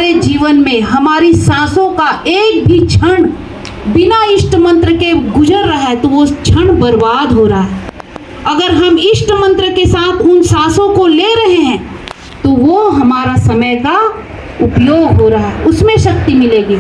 हमारे जीवन में हमारी सांसों का एक भी क्षण बिना इष्ट मंत्र के गुजर रहा है तो वो क्षण बर्बाद हो रहा है। अगर हम इष्ट मंत्र के साथ उन सांसों को ले रहे हैं तो वो हमारा समय का उपयोग हो रहा है, उसमें शक्ति मिलेगी।